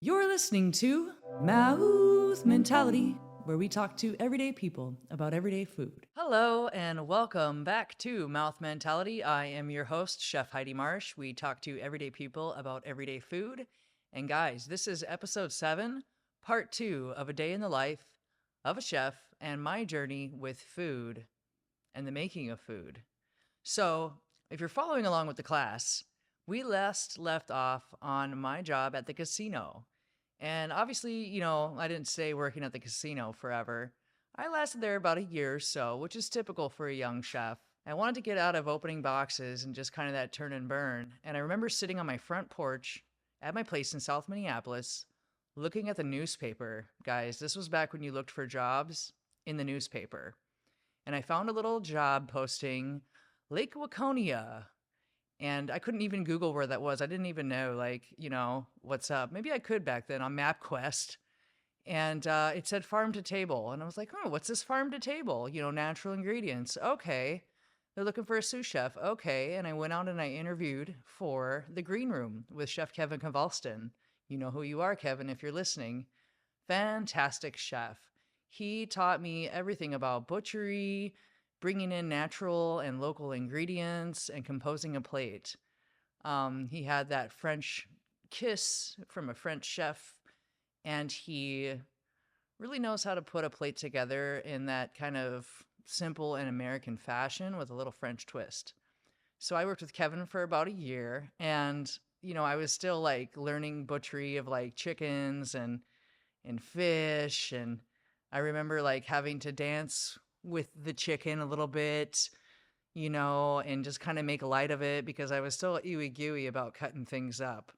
You're listening to Mouth Mentality, where we talk to everyday people about everyday food. Hello, and welcome back to Mouth Mentality. I am your host, Chef Heidi Marsh. We talk to everyday people about everyday food. And guys, this is episode 7, part 2 of a day in the life of a chef and my journey with food and the making of food. So, if you're following along with the class, we last left off on my job at the casino. And obviously, I didn't stay working at the casino forever. I lasted there about a year or so, which is typical for a young chef. I wanted to get out of opening boxes and just kind of that turn and burn. And I remember sitting on my front porch at my place in South Minneapolis, looking at the newspaper. Guys, this was back when you looked for jobs in the newspaper. And I found a little job posting, Lake Waconia. And I couldn't even Google where that was. I didn't even know, what's up. Maybe I could back then on MapQuest. And it said farm to table. And I was like, oh, what's this farm to table? Natural ingredients. Okay. They're looking for a sous chef. Okay. And I went out and I interviewed for the green room with Chef Kevin Kavalston. You know who you are, Kevin, if you're listening. Fantastic chef. He taught me everything about butchery, bringing in natural and local ingredients, and composing a plate. He had that French kiss from a French chef, and he really knows how to put a plate together in that kind of simple and American fashion with a little French twist. So I worked with Kevin for about a year, and I was still learning butchery of chickens and fish, and I remember having to dance with the chicken a little bit, and just kind of make light of it because I was still ooey gooey about cutting things up.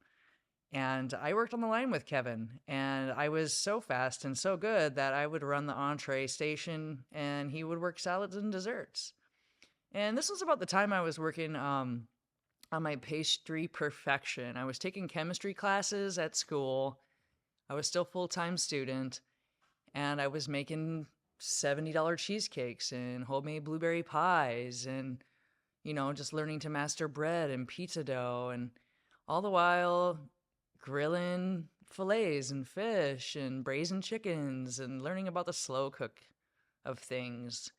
And I worked on the line with Kevin, and I was so fast and so good that I would run the entree station and he would work salads and desserts. And this was about the time I was working on my pastry perfection. I was taking chemistry classes at school. I was still a full-time student, and I was making $70 cheesecakes and homemade blueberry pies and, just learning to master bread and pizza dough, and all the while grilling fillets and fish and braising chickens and learning about the slow cook of things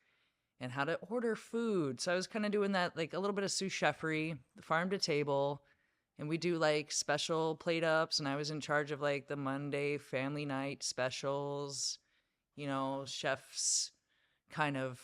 and how to order food. So I was kind of doing that, a little bit of sous chefery, the farm to table, and we do special plate ups, and I was in charge of the Monday family night specials, chef's kind of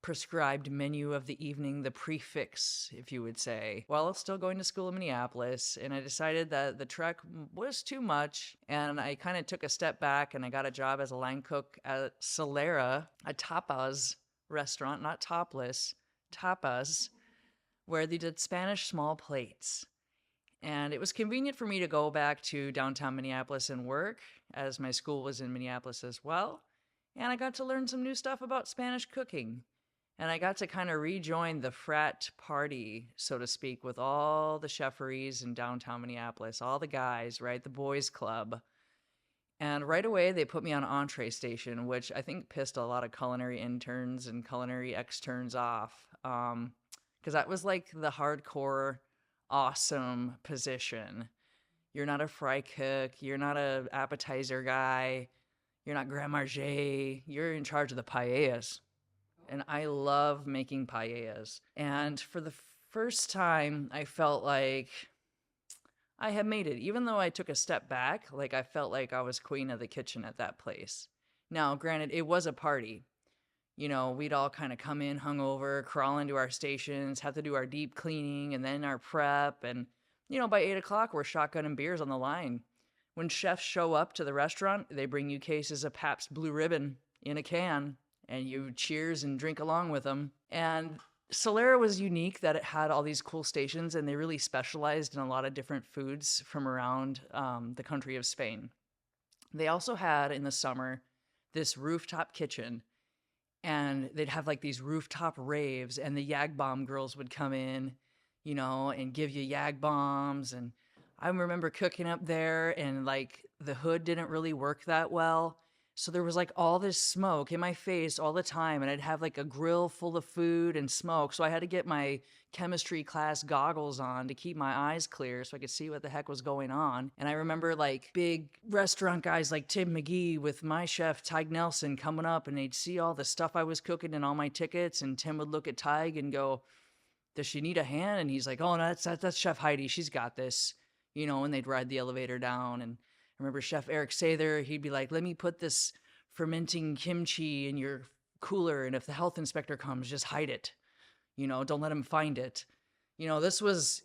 prescribed menu of the evening, the prefix, if you would say, while still going to school in Minneapolis. And I decided that the trek was too much, and I kind of took a step back, and I got a job as a line cook at Solera, a tapas restaurant, not topless, tapas, where they did Spanish small plates. And it was convenient for me to go back to downtown Minneapolis and work, as my school was in Minneapolis as well. And I got to learn some new stuff about Spanish cooking. And I got to kind of rejoin the frat party, so to speak, with all the cheferys in downtown Minneapolis, all the guys, right? The boys club. And right away, they put me on entree station, which I think pissed a lot of culinary interns and culinary externs off. Because that was the hardcore, awesome position. You're not a fry cook. You're not a appetizer guy. You're not Grand Marché. You're in charge of the paellas. And I love making paellas. And for the first time, I felt like I had made it. Even though I took a step back, I felt like I was queen of the kitchen at that place. Now, granted, it was a party. We'd all kind of come in hungover, crawl into our stations, have to do our deep cleaning and then our prep. And, by 8 o'clock, we're shotgunning beers on the line. When chefs show up to the restaurant, they bring you cases of Pabst Blue Ribbon in a can, and you cheers and drink along with them. And Solera was unique that it had all these cool stations, and they really specialized in a lot of different foods from around the country of Spain. They also had, in the summer, this rooftop kitchen, and they'd have these rooftop raves, and the Yag Bomb girls would come in, and give you Yag Bombs. And I remember cooking up there, and the hood didn't really work that well. So there was like all this smoke in my face all the time, and I'd have like a grill full of food and smoke. So I had to get my chemistry class goggles on to keep my eyes clear so I could see what the heck was going on. And I remember like big restaurant guys like Tim McGee with my chef, Tig Nelson, coming up, and they'd see all the stuff I was cooking and all my tickets. And Tim would look at Tig and go, "Does she need a hand?" And he's like, "Oh, no, that's Chef Heidi. She's got this." And they'd ride the elevator down. And I remember Chef Eric Sather, he'd be like, "Let me put this fermenting kimchi in your cooler, and if the health inspector comes, just hide it. Don't let him find it." This was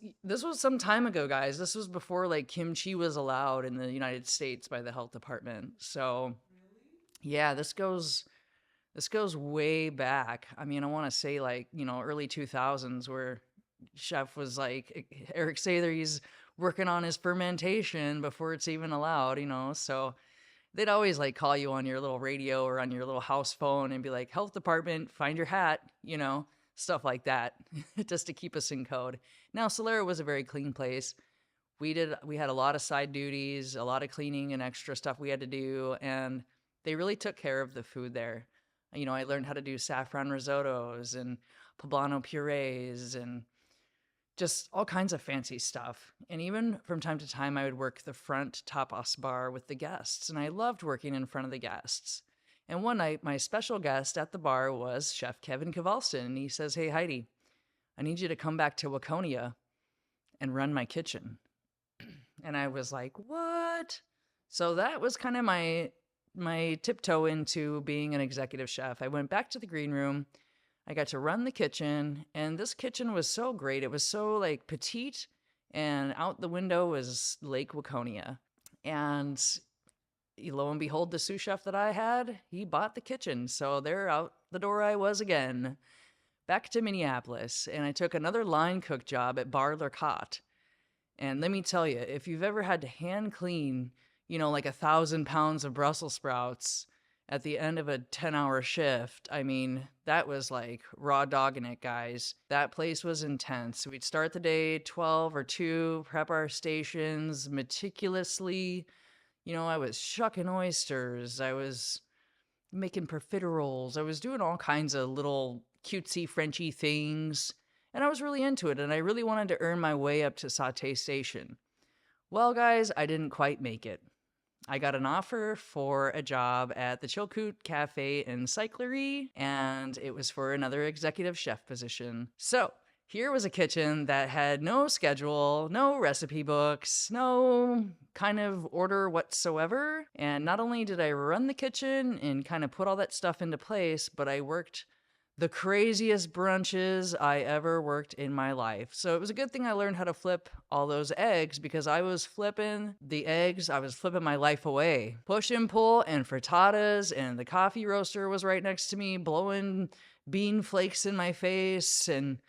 some time ago, guys. This was before like kimchi was allowed in the United States by the health department. So, yeah, this goes way back. I mean, I want to say like, early 2000s, where chef was like Eric Sather, he's working on his fermentation before it's even allowed, so they'd always like call you on your little radio or on your little house phone and be like, "Health department, find your hat," stuff like that, just to keep us in code. Now, Solera was a very clean place. We had a lot of side duties, a lot of cleaning and extra stuff we had to do, and they really took care of the food there. I learned how to do saffron risottos and poblano purees and just all kinds of fancy stuff. And even from time to time, I would work the front tapas bar with the guests, and I loved working in front of the guests. And one night, my special guest at the bar was Chef Kevin Kowalston, and he says, "Hey, Heidi, I need you to come back to Waconia and run my kitchen." And I was like, "What?" So that was kind of my tiptoe into being an executive chef. I went back to the green room. I got to run the kitchen, and this kitchen was so great. It was so like petite, and out the window was Lake Waconia. And lo and behold, the sous chef that I had, he bought the kitchen. So there out the door I was again, back to Minneapolis. And I took another line cook job at Bar L'Arcat. And let me tell you, if you've ever had to hand clean, like 1,000 pounds of Brussels sprouts at the end of a 10-hour shift, I mean, that was like raw dogging it, guys. That place was intense. We'd start the day 12 or 2, prep our stations meticulously. I was shucking oysters. I was making profiteroles. I was doing all kinds of little cutesy Frenchy things. And I was really into it, and I really wanted to earn my way up to sauté station. Well, guys, I didn't quite make it. I got an offer for a job at the Chilkoot Cafe and Cyclery, and it was for another executive chef position. So here was a kitchen that had no schedule, no recipe books, no kind of order whatsoever. And not only did I run the kitchen and kind of put all that stuff into place, but I worked the craziest brunches I ever worked in my life. So it was a good thing I learned how to flip all those eggs, because I was flipping the eggs. I was flipping my life away. Push and pull and frittatas, and the coffee roaster was right next to me, blowing bean flakes in my face. And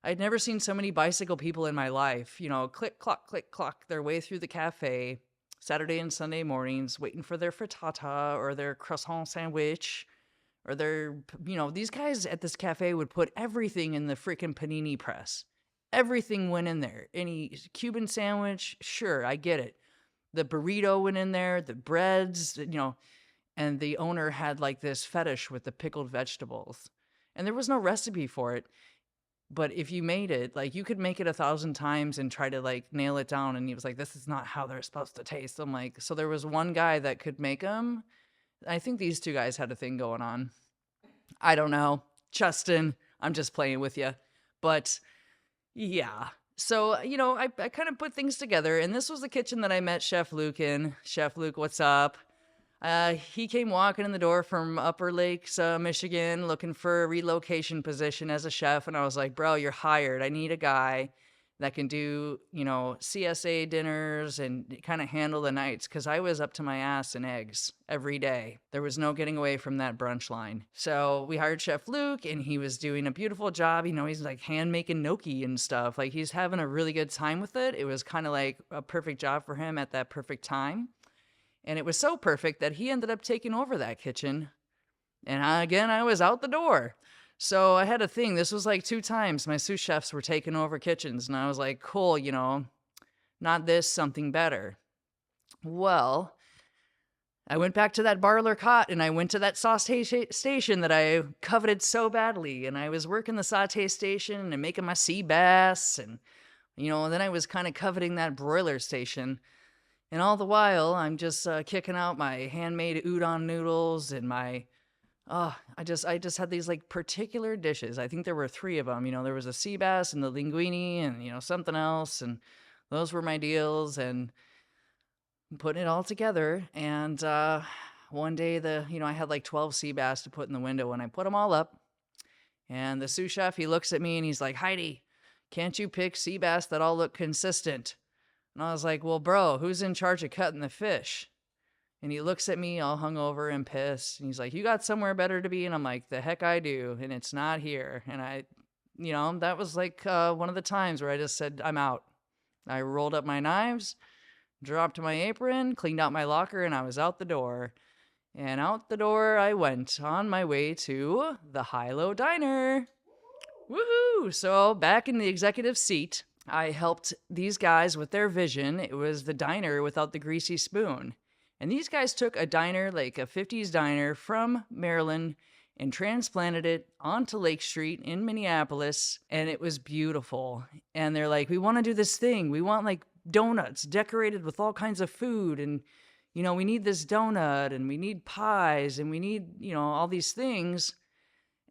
I'd never seen so many bicycle people in my life, click, clock, their way through the cafe Saturday and Sunday mornings, waiting for their frittata or their croissant sandwich. Or these guys at this cafe would put everything in the freaking panini press. Everything went in there. Any Cuban sandwich, sure, I get it. The burrito went in there, the breads, and the owner had like this fetish with the pickled vegetables. And there was no recipe for it. But if you made it, like you could make it 1,000 times and try to like nail it down. And he was like, "This is not how they're supposed to taste." I'm like, so there was one guy that could make them. I think these two guys had a thing going on. I don't know. Justin, I'm just playing with you. But yeah. So, I kind of put things together. And this was the kitchen that I met Chef Luke in. Chef Luke, what's up? He came walking in the door from Upper Lakes, Michigan, looking for a relocation position as a chef. And I was like, "Bro, you're hired. I need a guy that can do, CSA dinners and kind of handle the nights," because I was up to my ass in eggs every day. There was no getting away from that brunch line. So we hired Chef Luke, and he was doing a beautiful job. He's like hand making gnocchi and stuff. Like he's having a really good time with it. It was kind of like a perfect job for him at that perfect time. And it was so perfect that he ended up taking over that kitchen. And I was out the door. So I had a thing. This was like 2 times my sous chefs were taking over kitchens. And I was like, cool, not this, something better. Well, I went back to that Barler cot and I went to that saute station that I coveted so badly. And I was working the saute station and making my sea bass. And, then I was kind of coveting that broiler station. And all the while, I'm just kicking out my handmade udon noodles and I just had these like particular dishes. I think there were 3 of them. There was a sea bass and the linguine and, something else. And those were my deals. And putting it all together, and one day I had like 12 sea bass to put in the window, and I put them all up, and the sous chef, he looks at me and he's like, Heidi, can't you pick sea bass that all look consistent? And I was like, well, bro, who's in charge of cutting the fish? And he looks at me all hungover and pissed, and he's like, you got somewhere better to be? And I'm like, the heck I do, and it's not here. And that was like one of the times where I just said, I'm out. I rolled up my knives, dropped my apron, cleaned out my locker, and I was out the door. And out the door I went on my way to the High-Low Diner. Woohoo! So back in the executive seat, I helped these guys with their vision. It was the diner without the greasy spoon. And these guys took a diner, like a 50s diner from Maryland, and transplanted it onto Lake Street in Minneapolis, and it was beautiful. And they're like, we want to do this thing. We want like donuts decorated with all kinds of food, and we need this donut, and we need pies, and we need all these things,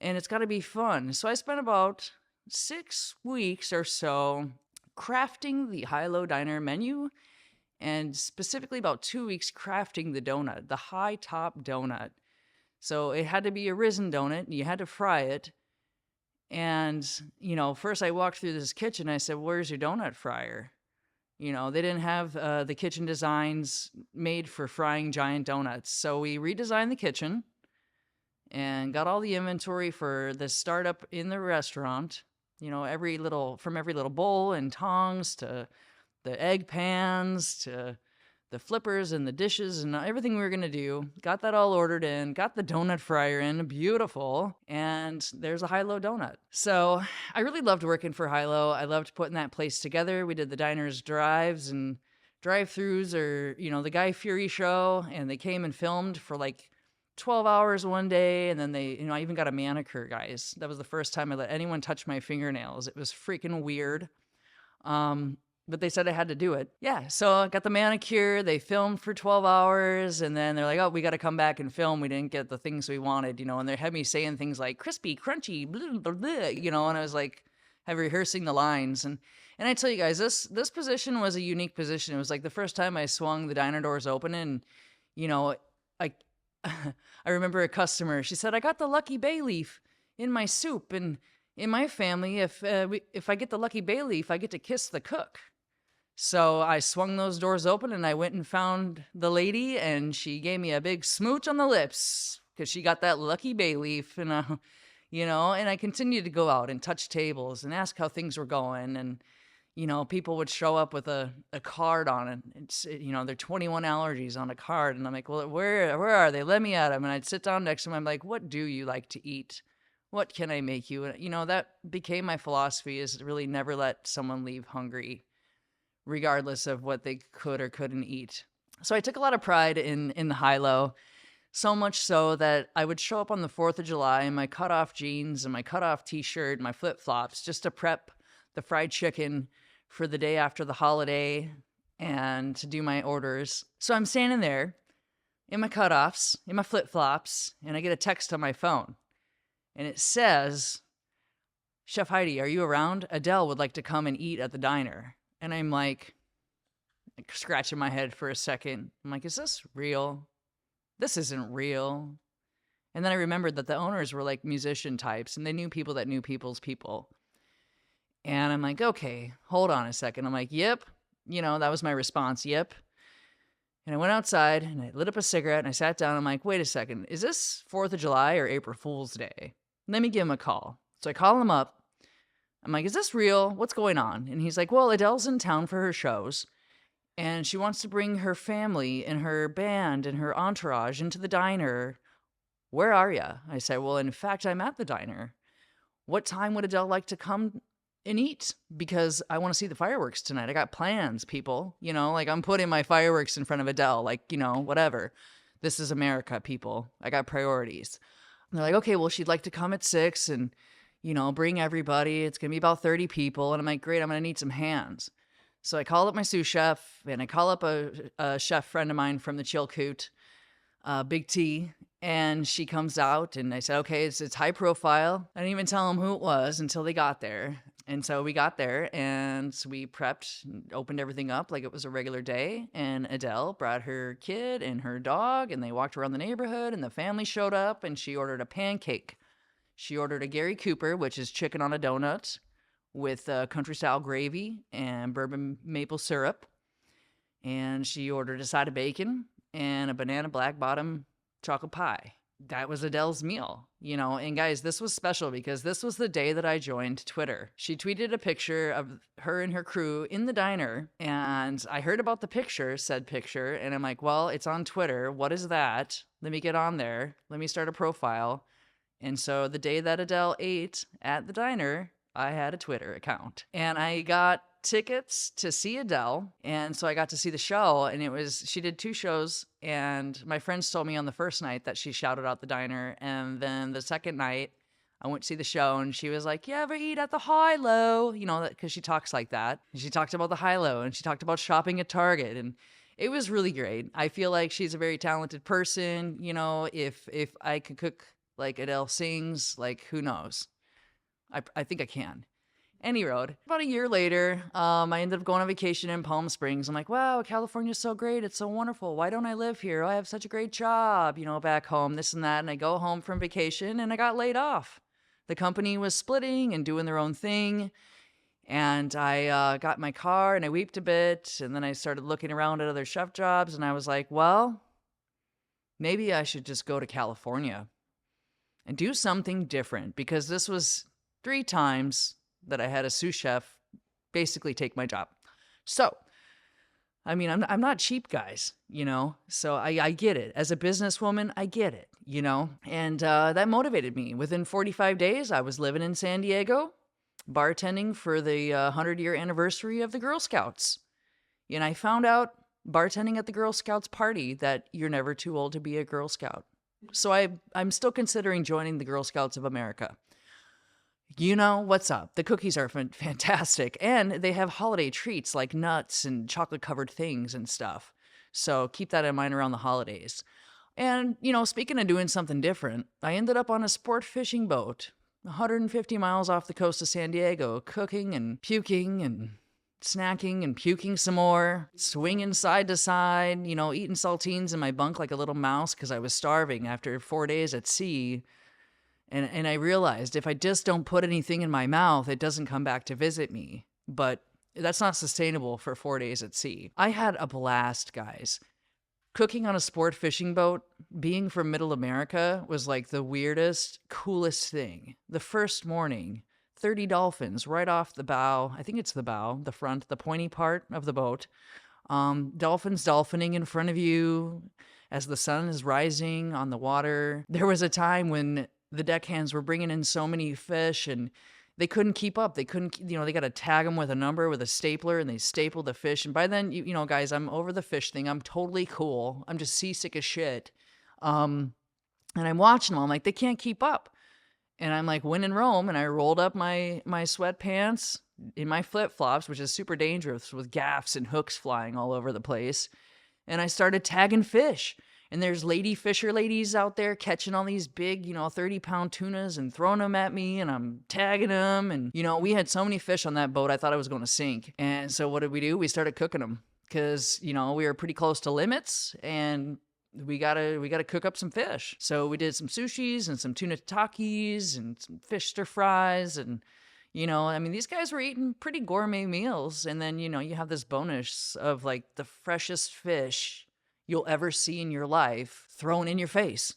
and it's got to be fun. So I spent about 6 weeks or so crafting the High-Low Diner menu, and specifically about 2 weeks crafting the donut, the high top donut. So it had to be a risen donut, and you had to fry it. And first I walked through this kitchen, I said, where's your donut fryer? They didn't have the kitchen designs made for frying giant donuts. So we redesigned the kitchen and got all the inventory for the startup in the restaurant. From every little bowl and tongs to the egg pans to the flippers and the dishes and everything we were going to do. Got that all ordered in, got the donut fryer in, beautiful, and there's a High-Low donut. So I really loved working for High-Low. I loved putting that place together. We did the diner's drives and drive-throughs, or, the Guy Fieri show, and they came and filmed for like 12 hours one day, and then I even got a manicure, guys. That was the first time I let anyone touch my fingernails. It was freaking weird. But they said I had to do it. Yeah, so I got the manicure. They filmed for 12 hours, and then they're like, oh, we got to come back and film. We didn't get the things we wanted, and they had me saying things like crispy, crunchy, blah, blah, blah, and I was like, rehearsing the lines. And I tell you guys, this position was a unique position. It was like the first time I swung the diner doors open, and, I I remember a customer, she said, I got the lucky bay leaf in my soup, and in my family, if I get the lucky bay leaf, I get to kiss the cook. So I swung those doors open, and I went and found the lady, and she gave me a big smooch on the lips because she got that lucky bay leaf. And, and I continued to go out and touch tables and ask how things were going. And, people would show up with a card on it. It's, their 21 allergies on a card. And I'm like, well, where are they? Let me at them. And I'd sit down next to them. I'm like, what do you like to eat? What can I make you? And, that became my philosophy, is to really never let someone leave hungry, regardless of what they could or couldn't eat. So I took a lot of pride in the High-Low, so much so that I would show up on the 4th of July in my cutoff jeans and my cutoff t-shirt, my flip-flops, just to prep the fried chicken for the day after the holiday and to do my orders. So I'm standing there in my cutoffs, in my flip-flops, and I get a text on my phone. And it says, Chef Heidi, are you around? Adele would like to come and eat at the diner. And I'm like scratching my head for a second. I'm like, is this real? This isn't real. And then I remembered that the owners were like musician types, and they knew people that knew people's people. And I'm like, okay, hold on a second. I'm like, yep. That was my response, yep. And I went outside, and I lit up a cigarette, and I sat down. I'm like, wait a second. Is this 4th of July or April Fool's Day? Let me give him a call. So I call him up. I'm like, is this real? What's going on? And he's like, well, Adele's in town for her shows, and she wants to bring her family and her band and her entourage into the diner. Where are you? I said, well, in fact, I'm at the diner. What time would Adele like to come and eat? Because I want to see the fireworks tonight. I got plans, people. I'm putting my fireworks in front of Adele, whatever. This is America, people. I got priorities. And they're like, okay, well, she'd like to come at 6 and, bring everybody. It's going to be about 30 people. And I'm like, great, I'm going to need some hands. So I call up my sous chef and I call up a chef friend of mine from the Chilkoot, Big T. And she comes out and I said, okay, it's high profile. I didn't even tell them who it was until they got there. And so we got there and we prepped, opened everything up like it was a regular day. And Adele brought her kid and her dog and they walked around the neighborhood and the family showed up and she ordered a pancake. She ordered a Gary Cooper, which is chicken on a donut with country style gravy and bourbon maple syrup. And she ordered a side of bacon and a banana black bottom chocolate pie. That was Adele's meal, and guys, this was special because this was the day that I joined Twitter. She tweeted a picture of her and her crew in the diner, and I heard about the picture, said picture, and I'm like, well, it's on Twitter. What is that? Let me get on there. Let me start a profile. And so the day that Adele ate at the diner, I had a Twitter account and I got tickets to see Adele. And so I got to see the show and she did 2 shows. And my friends told me on the first night that she shouted out the diner. And then the second night I went to see the show and she was like, you ever eat at the High-Low? Because she talks like that. And she talked about the High-Low and she talked about shopping at Target. And it was really great. I feel like she's a very talented person. If I could cook like Adele sings, like who knows? I think I can. Any road. About a year later, I ended up going on vacation in Palm Springs. I'm like, wow, California's so great. It's so wonderful. Why don't I live here? I have such a great job, back home, this and that. And I go home from vacation and I got laid off. The company was splitting and doing their own thing. And I got in my car and I weeped a bit. And then I started looking around at other chef jobs. And I was like, well, maybe I should just go to California and do something different. Because this was 3 times that I had a sous chef basically take my job. So, I mean, I'm not cheap, guys, so I get it. As a businesswoman, I get it, and that motivated me. Within 45 days, I was living in San Diego, bartending for the 100-year anniversary of the Girl Scouts. And I found out bartending at the Girl Scouts party that you're never too old to be a Girl Scout. So I'm still considering joining the Girl Scouts of America. What's up? The cookies are fantastic. And they have holiday treats like nuts and chocolate-covered things and stuff. So keep that in mind around the holidays. And, speaking of doing something different, I ended up on a sport fishing boat 150 miles off the coast of San Diego, cooking and puking and snacking and puking some more, swinging side to side, eating saltines in my bunk like a little mouse because I was starving after 4 days at sea. And I realized if I just don't put anything in my mouth, it doesn't come back to visit me. But that's not sustainable for 4 days at sea. I had a blast, guys. Cooking on a sport fishing boat, being from Middle America, was like the weirdest, coolest thing. The first morning, 30 dolphins right off the bow. I think it's the bow, the front, the pointy part of the boat. Dolphins dolphining in front of you as the sun is rising on the water. There was a time when the deckhands were bringing in so many fish and they couldn't keep up. They couldn't, they got to tag them with a number with a stapler and they stapled the fish. And by then, guys, I'm over the fish thing. I'm totally cool. I'm just seasick as shit. And I'm watching them. I'm like, they can't keep up. And I'm like, when in Rome, and I rolled up my sweatpants in my flip-flops, which is super dangerous with gaffs and hooks flying all over the place. And I started tagging fish. And there's lady fisher ladies out there catching all these big, 30-pound tunas and throwing them at me, and I'm tagging them. And, we had so many fish on that boat, I thought I was going to sink. And so what did we do? We started cooking them because, we were pretty close to limits, and we gotta cook up some fish. So we did some sushis and some tuna takis and some fish stir fries. And, these guys were eating pretty gourmet meals. And then, you have this bonus of like the freshest fish you'll ever see in your life thrown in your face,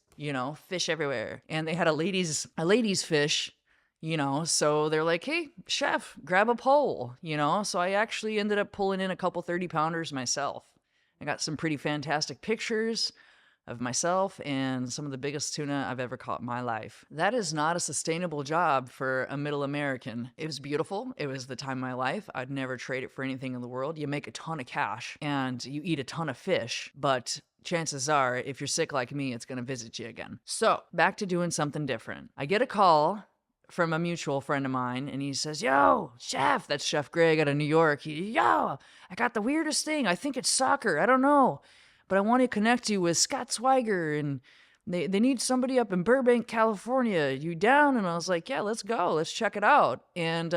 fish everywhere. And they had a ladies fish, so they're like, hey, chef, grab a pole, So I actually ended up pulling in a couple 30-pounders myself. I got some pretty fantastic pictures of myself and some of the biggest tuna I've ever caught in my life. That is not a sustainable job for a middle American. It was beautiful. It was the time of my life. I'd never trade it for anything in the world. You make a ton of cash and you eat a ton of fish, but chances are, if you're sick like me, it's going to visit you again. So back to doing something different. I get a call from a mutual friend of mine, and he says, "Yo, Chef," that's Chef Greg out of New York. "Yo, I got the weirdest thing. I think it's soccer. I don't know, but I want to connect you with Scott Swiger, and they need somebody up in Burbank, California. You down?" And I was like, "Yeah, let's go. Let's check it out." And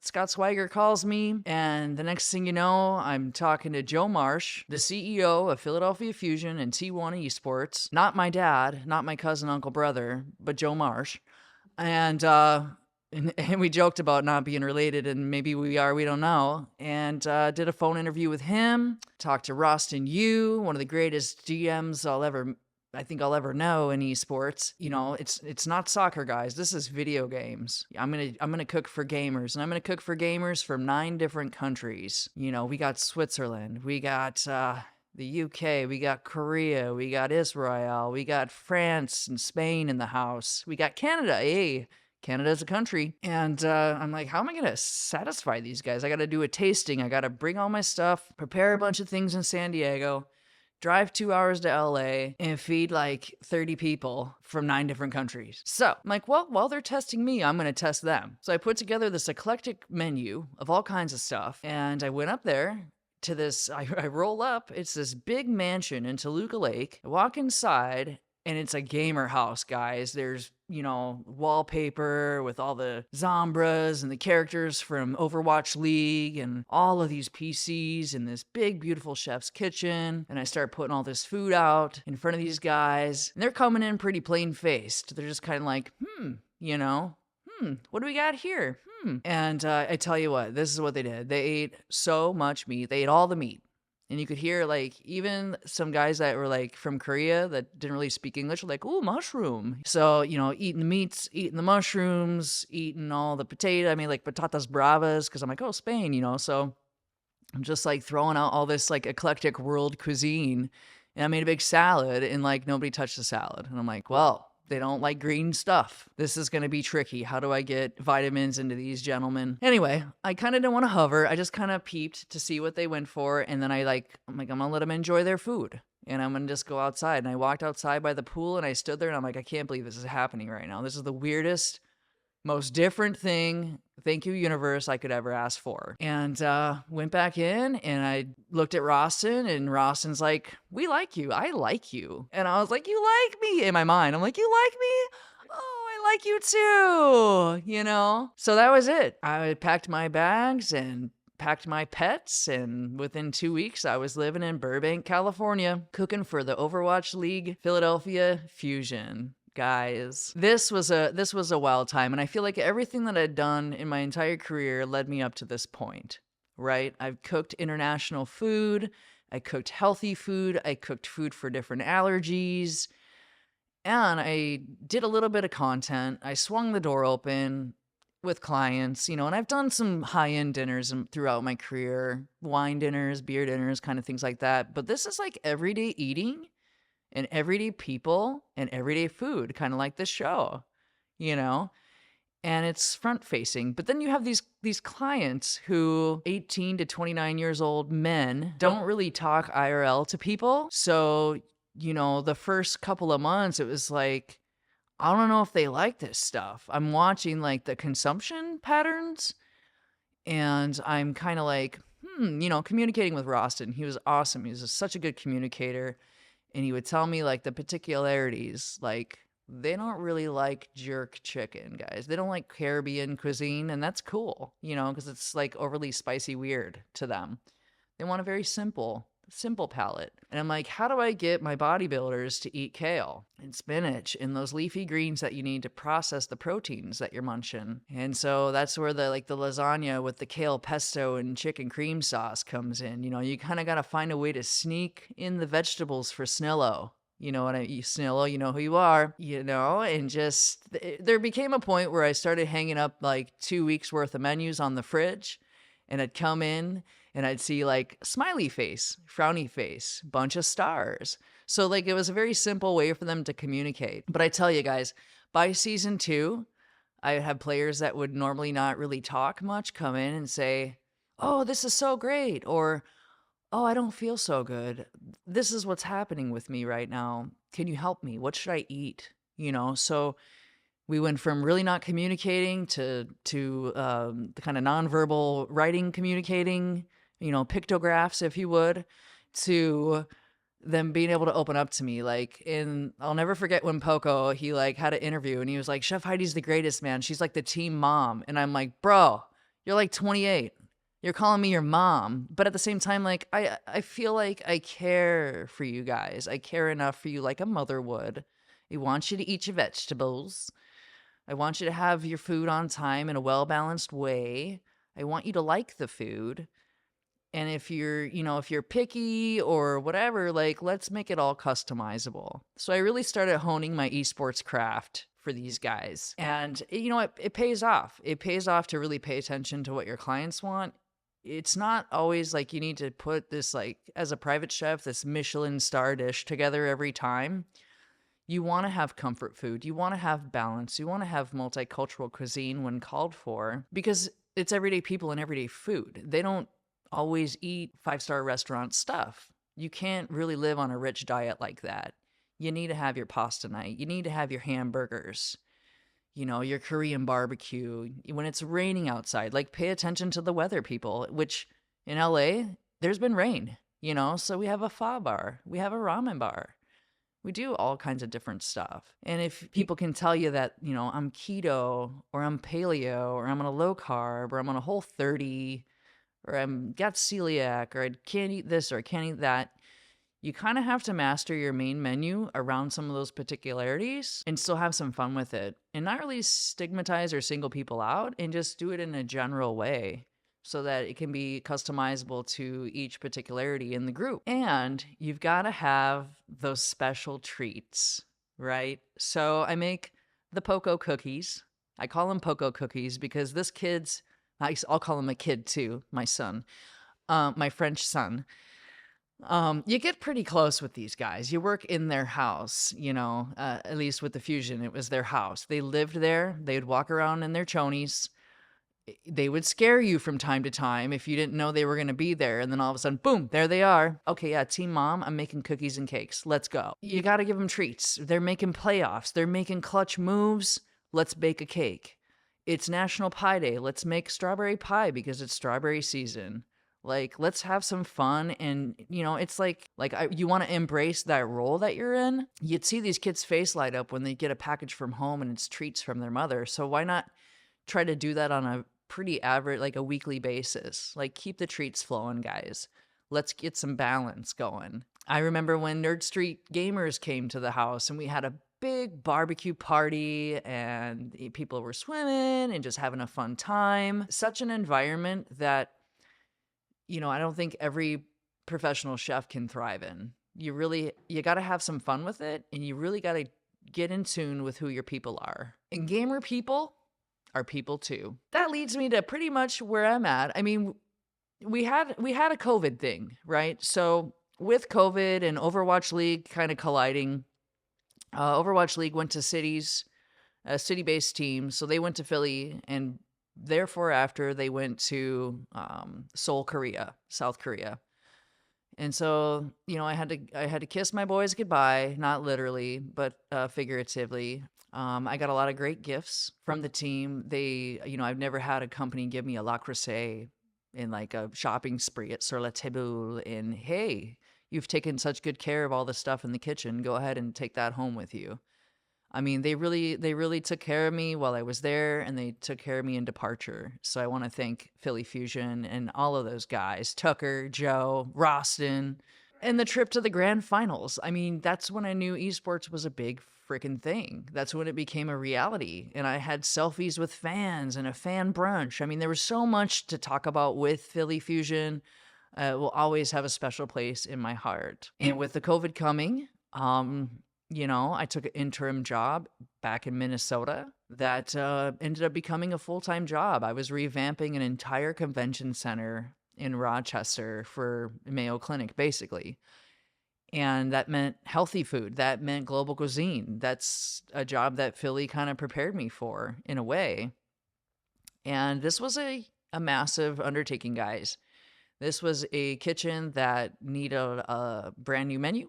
Scott Swiger calls me, and the next thing you know, I'm talking to Joe Marsh, the CEO of Philadelphia Fusion and T1 Esports. Not my dad, not my cousin, uncle, brother, but Joe Marsh. And we joked about not being related, and maybe we are, we don't know. And did a phone interview with him, talked to Rostin Yu, one of the greatest GMs I think I'll ever know in esports. You know, it's not soccer, guys. This is video games. I'm gonna cook for gamers, and I'm gonna cook for gamers from 9 different countries. You know, we got Switzerland, we got the UK, we got Korea, we got Israel, we got France and Spain in the house. We got Canada. Hey, Canada's a country. And I'm like, how am I going to satisfy these guys? I got to do a tasting. I got to bring all my stuff, prepare a bunch of things in San Diego, drive 2 hours to LA, and feed like 30 people from 9 different countries. So I'm like, well, while they're testing me, I'm going to test them. So I put together this eclectic menu of all kinds of stuff, and I went up there to this, I roll up, it's this big mansion in Toluca Lake. I walk inside, and it's a gamer house, guys. There's, you know, wallpaper with all the Zombras and the characters from Overwatch League and all of these PCs in this big, beautiful chef's kitchen. And I start putting all this food out in front of these guys. And they're coming in pretty plain-faced. They're just kind of like, you know, what do we got here? And I tell you what, this is what they did. They ate so much meat. They ate all the meat. And you could hear, like, even some guys that were, like, from Korea that didn't really speak English were like, "Ooh, mushroom." So, you know, eating the meats, eating the mushrooms, eating all the potato. I mean, like, patatas bravas, because I'm like, oh, Spain, you know. So I'm just, like, throwing out all this, like, eclectic world cuisine. And I made a big salad, and, like, nobody touched the salad. And I'm like, well, they don't like green stuff. This is going to be tricky. How do I get vitamins into these gentlemen? Anyway, I kind of didn't want to hover. I just kind of peeped to see what they went for. And then I'm like, I'm going to let them enjoy their food. And I'm going to just go outside. And I walked outside by the pool, and I stood there, and I'm like, I can't believe this is happening right now. This is the weirdest, most different thing, thank you, universe, I could ever ask for. And went back in, and I looked at Rostin, and Rostin's like, "We like you. I like you." And I was like, "You like me?" In my mind, I'm like, "You like me? Oh, I like you too," you know? So that was it. I packed my bags and packed my pets, and within 2 weeks, I was living in Burbank, California, cooking for the Overwatch League Philadelphia Fusion. Guys, this was a wild time, and I feel like everything that I'd done in my entire career led me up to this point, right? I've cooked international food, I cooked healthy food, I cooked food for different allergies, and I did a little bit of content. I swung the door open with clients, you know, and I've done some high-end dinners throughout my career, wine dinners, beer dinners, kind of things like that, but this is like everyday eating and everyday people and everyday food, kind of like this show, you know? And it's front facing. But then you have these clients who 18 to 29 years old men don't really talk IRL to people. So, you know, the first couple of months, it was like, I don't know if they like this stuff. I'm watching like the consumption patterns, and I'm kind of like, you know, communicating with Rostin. He was awesome. He was such a good communicator. And he would tell me, like, the particularities. Like, they don't really like jerk chicken, guys. They don't like Caribbean cuisine, and that's cool, you know, because it's, like, overly spicy weird to them. They want a very simple palate. And I'm like, how do I get my bodybuilders to eat kale and spinach and those leafy greens that you need to process the proteins that you're munching? And so that's where the lasagna with the kale pesto and chicken cream sauce comes in. You know, you kind of got to find a way to sneak in the vegetables for Snillo. You know what Snillo, you know who you are, you know, and just there became a point where I started hanging up like 2 weeks worth of menus on the fridge, and I'd come in and I'd see like smiley face, frowny face, bunch of stars. So like it was a very simple way for them to communicate. But I tell you guys, by season 2, I had players that would normally not really talk much come in and say, "Oh, this is so great," or oh, I don't feel so good. This is what's happening with me right now. Can you help me? What should I eat? So we went from really not communicating to the kind of nonverbal writing communicating, pictographs, if you would, to them being able to open up to me. And I'll never forget when Poco, he had an interview and he was like, Chef Heidi's the greatest, man. She's like the team mom. And I'm like, bro, you're like 28. You're calling me your mom. But at the same time, I feel like I care for you guys. I care enough for you like a mother would. I want you to eat your vegetables. I want you to have your food on time in a well-balanced way. I want you to like the food. And if you're picky or whatever, let's make it all customizable. So I really started honing my esports craft for these guys. And it pays off. It pays off to really pay attention to what your clients want. It's not always like you need to put this, as a private chef, this Michelin star dish together every time. You want to have comfort food. You want to have balance. You want to have multicultural cuisine when called for, because it's everyday people and everyday food. They don't always eat five-star restaurant stuff. You can't really live on a rich diet like that. You need to have your pasta night. You need to have your hamburgers, your Korean barbecue. When it's raining outside, pay attention to the weather, people, which in LA, there's been rain, so we have a pho bar. We have a ramen bar. We do all kinds of different stuff. And if people can tell you that, I'm keto or I'm paleo or I'm on a low carb or I'm on a Whole30 or I'm got celiac or I can't eat this or I can't eat that, you kind of have to master your main menu around some of those particularities and still have some fun with it and not really stigmatize or single people out, and just do it in a general way so that it can be customizable to each particularity in the group. And you've got to have those special treats, right? So I make the Poco cookies. I call them Poco cookies because I'll call him a kid too, my son, my French son. You get pretty close with these guys. You work in their house, at least with the Fusion, it was their house. They lived there. They'd walk around in their chonies. They would scare you from time to time if you didn't know they were going to be there. And then all of a sudden, boom, there they are. Okay, yeah, team mom, I'm making cookies and cakes. Let's go. You got to give them treats. They're making playoffs. They're making clutch moves. Let's bake a cake. It's National Pie Day. Let's make strawberry pie because it's strawberry season. Let's have some fun. And, it's you want to embrace that role that you're in. You'd see these kids' face light up when they get a package from home and it's treats from their mother. So why not try to do that on a pretty average, a weekly basis? Keep the treats flowing, guys. Let's get some balance going. I remember when Nerd Street Gamers came to the house and we had a big barbecue party and people were swimming and just having a fun time. Such an environment that, I don't think every professional chef can thrive in. You got to have some fun with it, and you really got to get in tune with who your people are. And gamer people are people too. That leads me to pretty much where I'm at. I mean, we had a COVID thing, right? So with COVID and Overwatch League kind of colliding, Overwatch League went to cities, a city-based team. So they went to Philly, and therefore after they went to Seoul, Korea, South Korea. And so, I had to kiss my boys goodbye, not literally, but figuratively. I got a lot of great gifts from the team. I've never had a company give me a La Creuset in a shopping spree at Sur La Table. And hey, you've taken such good care of all the stuff in the kitchen. Go ahead and take that home with you. I mean, they really took care of me while I was there, and they took care of me in departure. So I want to thank Philly Fusion and all of those guys, Tucker, Joe, Roston, and the trip to the grand finals. I mean, that's when I knew esports was a big freaking thing. That's when it became a reality. And I had selfies with fans and a fan brunch. I mean, there was so much to talk about with Philly Fusion. Will always have a special place in my heart. And with the COVID coming, I took an interim job back in Minnesota that ended up becoming a full-time job. I was revamping an entire convention center in Rochester for Mayo Clinic, basically. And that meant healthy food. That meant global cuisine. That's a job that Philly kind of prepared me for in a way. And this was a massive undertaking, guys. This was a kitchen that needed a brand new menu.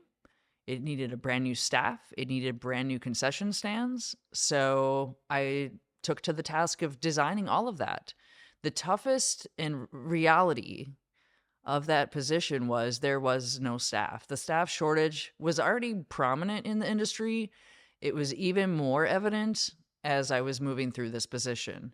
It needed a brand new staff. It needed brand new concession stands. So I took to the task of designing all of that. The toughest in reality of that position was there was no staff. The staff shortage was already prominent in the industry. It was even more evident as I was moving through this position.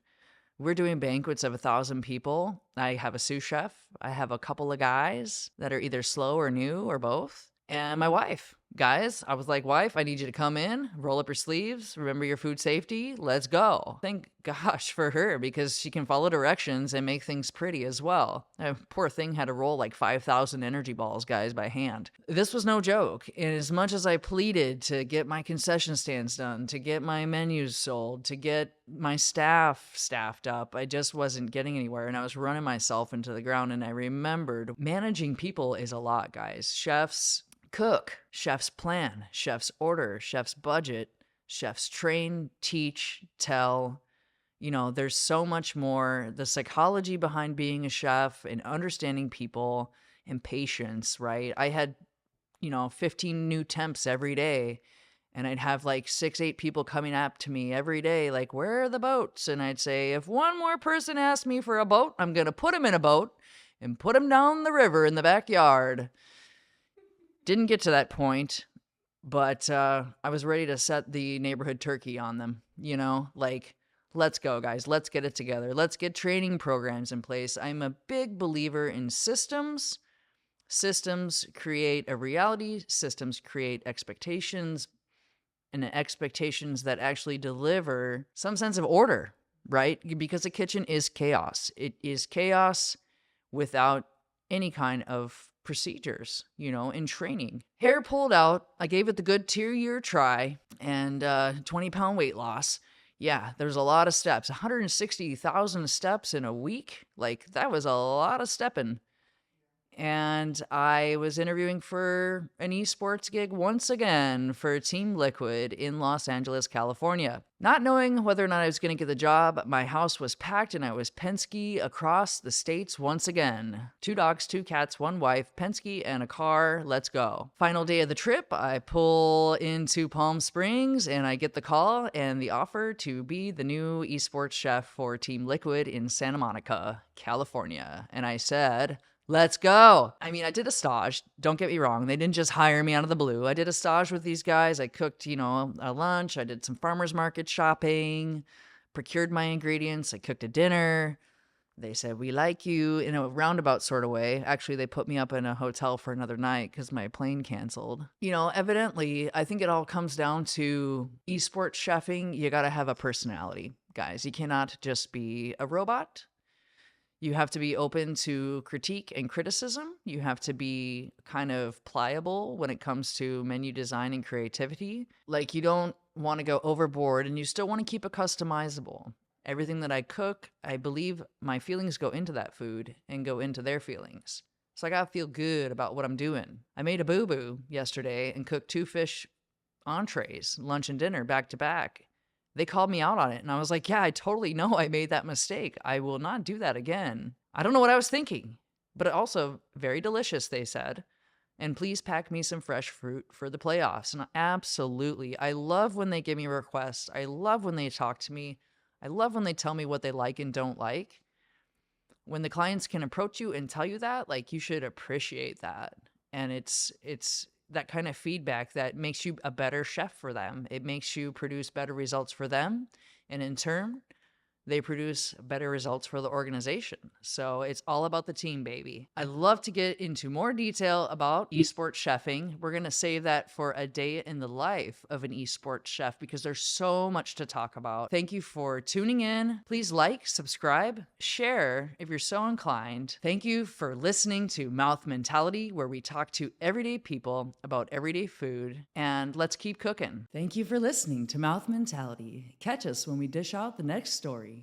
We're doing banquets of 1,000 people. I have a sous chef. I have a couple of guys that are either slow or new or both. And my wife. Guys, I was like, wife, I need you to come in, roll up your sleeves, remember your food safety, let's go. Thank gosh for her, because she can follow directions and make things pretty as well. Poor thing had to roll like 5,000 energy balls, guys, by hand. This was no joke. And as much as I pleaded to get my concession stands done, to get my menus sold, to get my staff staffed up, I just wasn't getting anywhere, and I was running myself into the ground. And I remembered managing people is a lot, guys. Chefs cook, chefs plan, chefs order, chefs budget, chefs train, teach, tell. There's so much more. The psychology behind being a chef and understanding people and patience, right? I had, 15 new temps every day, and I'd have like 6-8 people coming up to me every day, like, where are the boats? And I'd say, if one more person asks me for a boat, I'm going to put him in a boat and put him down the river in the backyard. Didn't get to that point, but I was ready to set the neighborhood turkey on them, like, let's go, guys. Let's get it together. Let's get training programs in place. I'm a big believer in systems. Systems create a reality. Systems create expectations, and expectations that actually deliver some sense of order, right? Because a kitchen is chaos. It is chaos without any kind of procedures, in training. Hair pulled out. I gave it the good 2-year try, and 20-pound weight loss. Yeah, there's a lot of steps. 160,000 steps in a week. Like, that was a lot of stepping. And I was interviewing for an esports gig once again for Team Liquid in Los Angeles, California. Not knowing whether or not I was going to get the job, my house was packed and I was Penske across the states once again. 2 dogs, 2 cats, 1 wife, Penske, and a car. Let's go. Final day of the trip, I pull into Palm Springs and I get the call and the offer to be the new esports chef for Team Liquid in Santa Monica, California. And I said, let's go. I mean, I did a stage. Don't get me wrong. They didn't just hire me out of the blue. I did a stage with these guys. I cooked, a lunch. I did some farmer's market shopping, procured my ingredients. I cooked a dinner. They said, we like you, in a roundabout sort of way. Actually, they put me up in a hotel for another night because my plane canceled. Evidently, I think it all comes down to esports chefing. You got to have a personality, guys. You cannot just be a robot. You have to be open to critique and criticism. You have to be kind of pliable when it comes to menu design and creativity. Like, you don't want to go overboard, and you still want to keep it customizable. Everything that I cook, I believe my feelings go into that food and go into their feelings. So I got to feel good about what I'm doing. I made a boo-boo yesterday and cooked 2 fish entrees, lunch and dinner, back to back. They called me out on it, and I was like, yeah, I totally know I made that mistake. I will not do that again. I don't know what I was thinking, but also very delicious, they said. And please pack me some fresh fruit for the playoffs. And absolutely, I love when they give me requests. I love when they talk to me. I love when they tell me what they like and don't like. When the clients can approach you and tell you that, like, you should appreciate that. And it's that kind of feedback that makes you a better chef for them. It makes you produce better results for them. And in turn, they produce better results for the organization. So it's all about the team, baby. I'd love to get into more detail about esports chefing. We're going to save that for a day in the life of an esports chef because there's so much to talk about. Thank you for tuning in. Please like, subscribe, share if you're so inclined. Thank you for listening to Mouth Mentality, where we talk to everyday people about everyday food. And let's keep cooking. Thank you for listening to Mouth Mentality. Catch us when we dish out the next story.